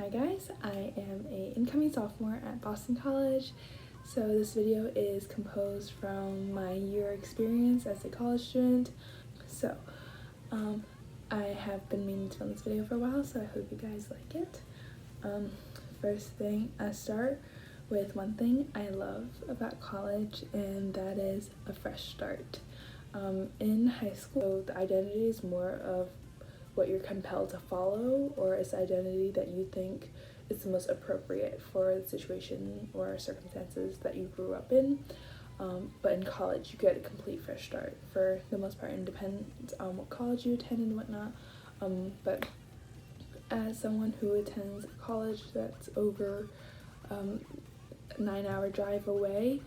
Hi guys, I am a incoming sophomore at Boston College. So this video is composed from my year experience as a college student. So I have been meaning to film this video for a while, so I hope you guys like it. First thing, I start with one thing I love about college, and that is a fresh start. In high school, the identity is more of what you're compelled to follow, or it's the identity that you think is the most appropriate for the situation or circumstances that you grew up in. But in college, you get a complete fresh start for the most part, and depends on what college you attend and whatnot. But as someone who attends a college that's over a 9-hour drive away,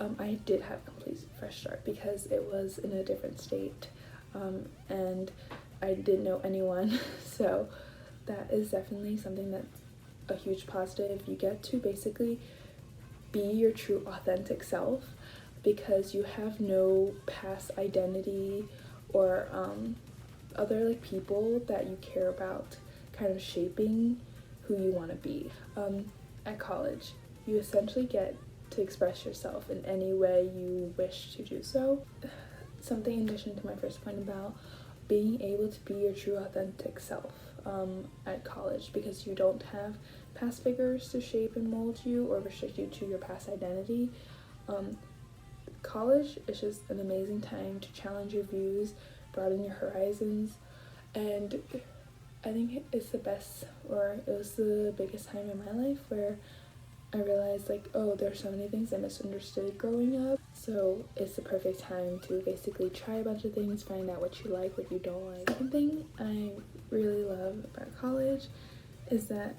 I did have a complete fresh start because it was in a different state, and I didn't know anyone. So that is definitely something that's a huge positive. You get to basically be your true authentic self because you have no past identity or other like people that you care about kind of shaping who you want to be. At college, you essentially get to express yourself in any way you wish to do so. Something in addition to my first point about being able to be your true authentic self at college, because you don't have past figures to shape and mold you or restrict you to your past identity. College is just an amazing time to challenge your views, broaden your horizons, and I think it's the best, or it was the biggest time in my life where I realized like, oh, there's so many things I misunderstood growing up. So it's the perfect time to basically try a bunch of things, find out what you like, what you don't like. One thing I really love about college is that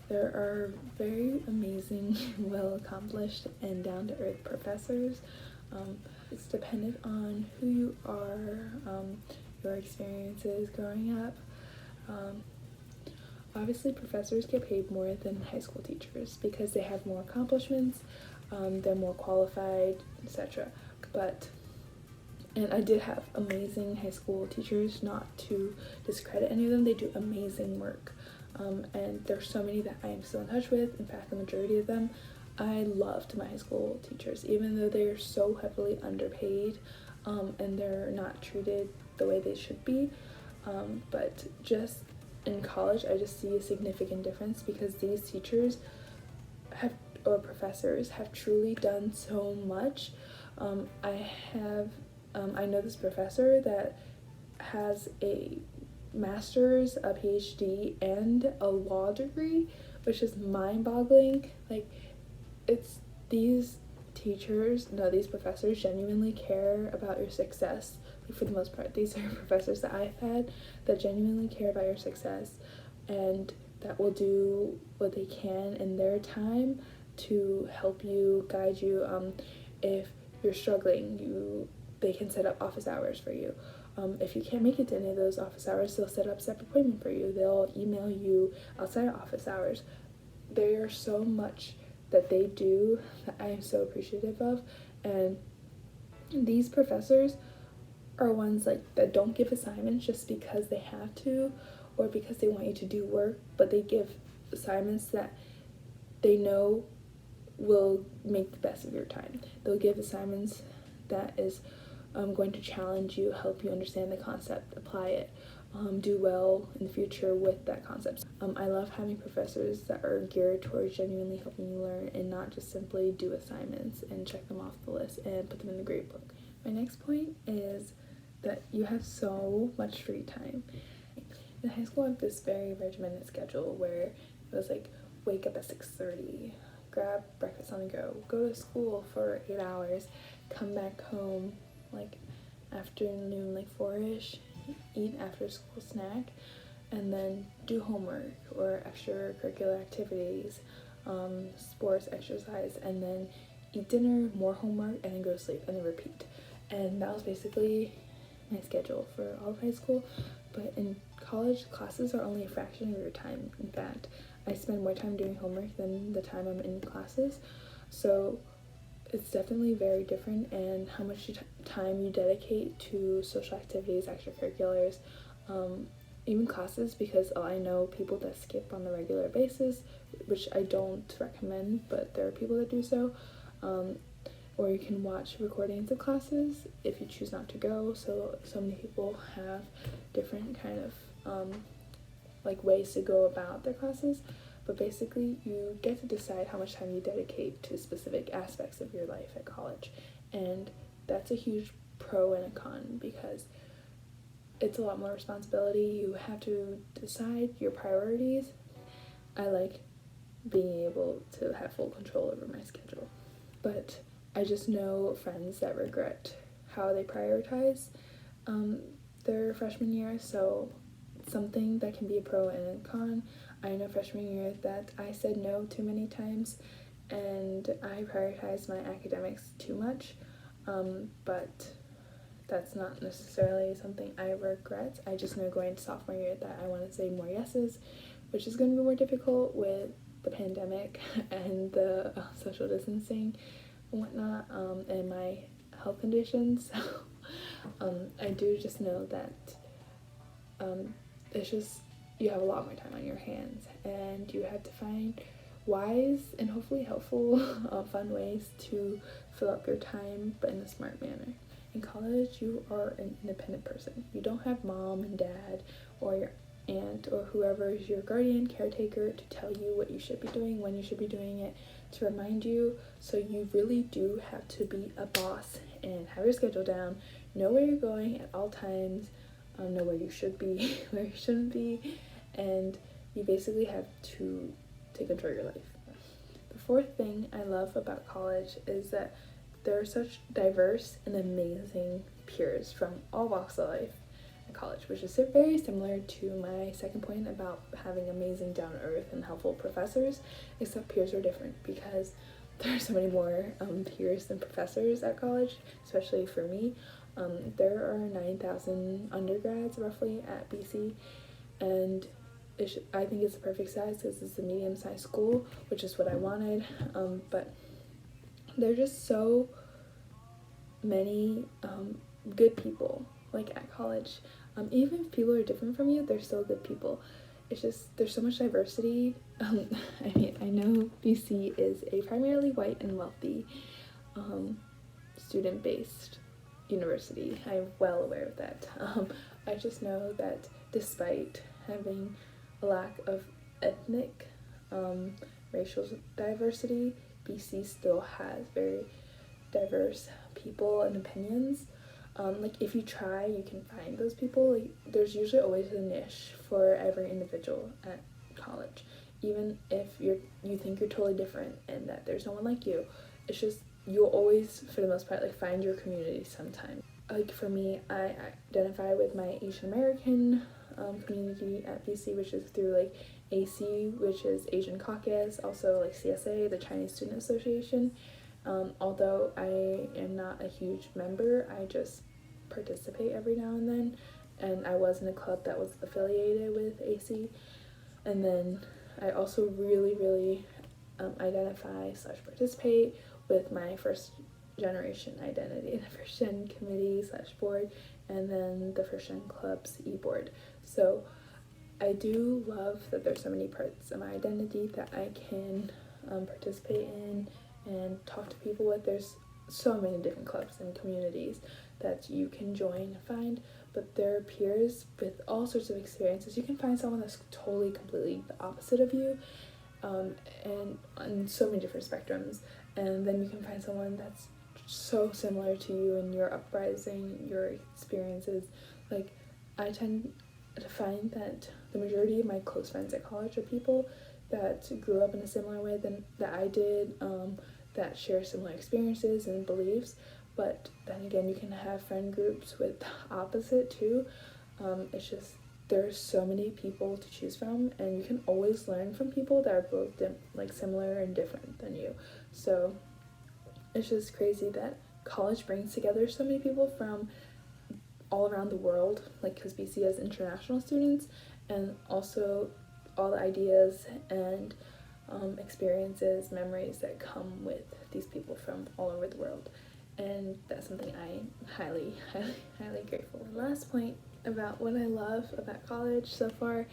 there are very amazing, well-accomplished, and down-to-earth professors. It's dependent on who you are, your experiences growing up. Obviously, professors get paid more than high school teachers because they have more accomplishments, they're more qualified, etc. And I did have amazing high school teachers, not to discredit any of them, they do amazing work. And there's so many that I am still in touch with. In fact, the majority of them, I loved my high school teachers, even though they are so heavily underpaid and they're not treated the way they should be. But just in college, I just see a significant difference because these teachers or professors have truly done so much. I know this professor that has a master's, a PhD, and a law degree, which is mind-boggling. Like, it's these these professors genuinely care about your success. Like, for the most part, these are professors that I've had that genuinely care about your success and that will do what they can in their time to help you, guide you. If you're struggling, they can set up office hours for you. If you can't make it to any of those office hours, they'll set up a separate appointment for you. They'll email you outside of office hours. There's so much that they do that I am so appreciative of, and these professors are ones like that don't give assignments just because they have to or because they want you to do work, but they give assignments that they know will make the best of your time. They'll give assignments that is going to challenge you, help you understand the concept, apply it, do well in the future with that concept. I love having professors that are geared towards genuinely helping you learn and not just simply do assignments and check them off the list and put them in the grade book. My next point is that you have so much free time. In high school, I had this very regimented schedule where it was like wake up at 6:30, grab breakfast on the go to school for 8 hours, come back home like afternoon, like 4-ish, eat after school snack, and then do homework or extracurricular activities, sports, exercise, and then eat dinner, more homework, and then go to sleep, and then repeat. And that was basically my schedule for all of high school. But in college, classes are only a fraction of your time. In fact, I spend more time doing homework than the time I'm in classes. So it's definitely very different, and how much time you dedicate to social activities, extracurriculars, even classes, because I know people that skip on a regular basis, which I don't recommend, but there are people that do so. Or you can watch recordings of classes if you choose not to go. So many people have different kind of like ways to go about their classes, but basically you get to decide how much time you dedicate to specific aspects of your life at college, and that's a huge pro and a con, because it's a lot more responsibility. You have to decide your priorities. I like being able to have full control over my schedule, but I just know friends that regret how they prioritize their freshman year. So something that can be a pro and a con. I know freshman year that I said no too many times, and I prioritized my academics too much, but that's not necessarily something I regret. I just know going to sophomore year that I want to say more yeses, which is going to be more difficult with the pandemic and the social distancing and whatnot, and my health conditions. So I do just know that it's just, you have a lot more time on your hands, and you have to find wise and hopefully helpful fun ways to fill up your time, but in a smart manner. In college, you are an independent person. You don't have mom and dad or your aunt or whoever is your guardian caretaker to tell you what you should be doing, when you should be doing it, to remind you. So you really do have to be a boss and have your schedule down, know where you're going at all times, know where you should be, where you shouldn't be, and you basically have to take control of your life. The fourth thing I love about college is that there are such diverse and amazing peers from all walks of life at college, which is very similar to my second point about having amazing, down-to-earth, and helpful professors, except peers are different because there are so many more peers than professors at college, especially for me. There are 9,000 undergrads roughly at BC, and I think it's the perfect size because it's a medium-sized school, which is what I wanted, but there are just so many good people like at college. Even if people are different from you, they're still good people. It's just, there's so much diversity. I mean, I know BC is a primarily white and wealthy student-based university. I'm well aware of that. I just know that despite having a lack of ethnic, racial diversity, BC still has very diverse people and opinions. Like if you try, you can find those people. Like, there's usually always a niche for every individual at college, even if you think you're totally different and that there's no one like you. It's just, you'll always, for the most part, like find your community sometime. Like for me, I identify with my Asian American community at BC, which is through like AC, which is Asian Caucus, also like CSA, the Chinese Student Association. Although I am not a huge member, I just participate every now and then, and I was in a club that was affiliated with AC. And then I also really identify/participate with my first generation identity, the first gen committee/board, and then the first gen club's e-board. So I do love that there's so many parts of my identity that I can participate in and talk to people with. There's so many different clubs and communities that you can join and find, but there are peers with all sorts of experiences. You can find someone that's totally completely the opposite of you, and on so many different spectrums, and then you can find someone that's so similar to you in your uprising, your experiences. Like, I tend to find that the majority of my close friends at college are people that grew up in a similar way that I did, that share similar experiences and beliefs. But then again, you can have friend groups with the opposite too. It's just, there's so many people to choose from, and you can always learn from people that are both like similar and different than you. So it's just crazy that college brings together so many people from all around the world, like because BC has international students, and also all the ideas and experiences, memories that come with these people from all over the world. And that's something I'm highly grateful. The last point about what I love about college so far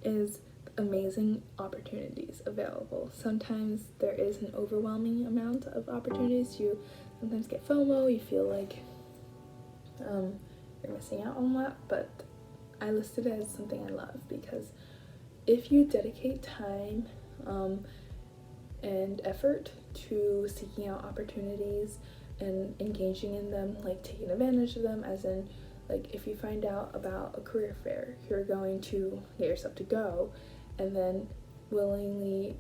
is amazing opportunities available. Sometimes there is an overwhelming amount of opportunities. You sometimes get FOMO, you feel like you're missing out on a lot, but I listed it as something I love because if you dedicate time and effort to seeking out opportunities and engaging in them, like taking advantage of them, as in like if you find out about a career fair, you're going to get yourself to go and then willingly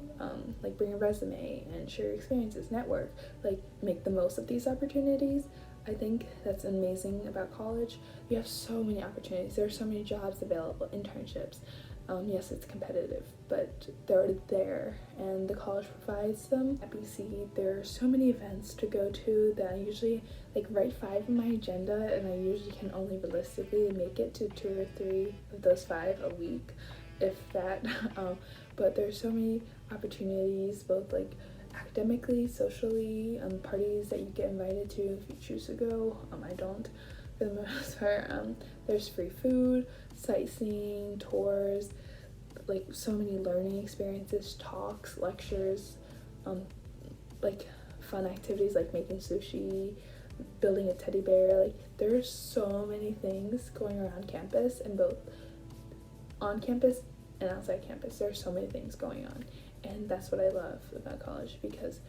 like bring a resume and share your experiences, network, like make the most of these opportunities. I think that's amazing about college. You have so many opportunities. There are so many jobs available, internships. Yes, it's competitive, but they're there and the college provides them. At BC, there are so many events to go to that I usually like write 5 in my agenda, and I usually can only realistically make it to 2 or 3 of those 5 a week, if that. But there's so many opportunities, both like academically, socially, parties that you get invited to if you choose to go. I don't for the most part. There's free food, sightseeing, tours, like so many learning experiences, talks, lectures, like fun activities like making sushi, building a teddy bear. Like there's so many things going around campus, and both on campus and outside campus. There's so many things going on, and that's what I love about college, because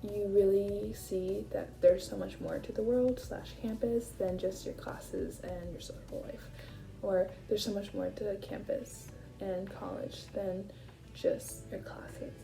you really see that there's so much more to the world / campus than just your classes and your social life. Or there's so much more to campus and college than just your classes.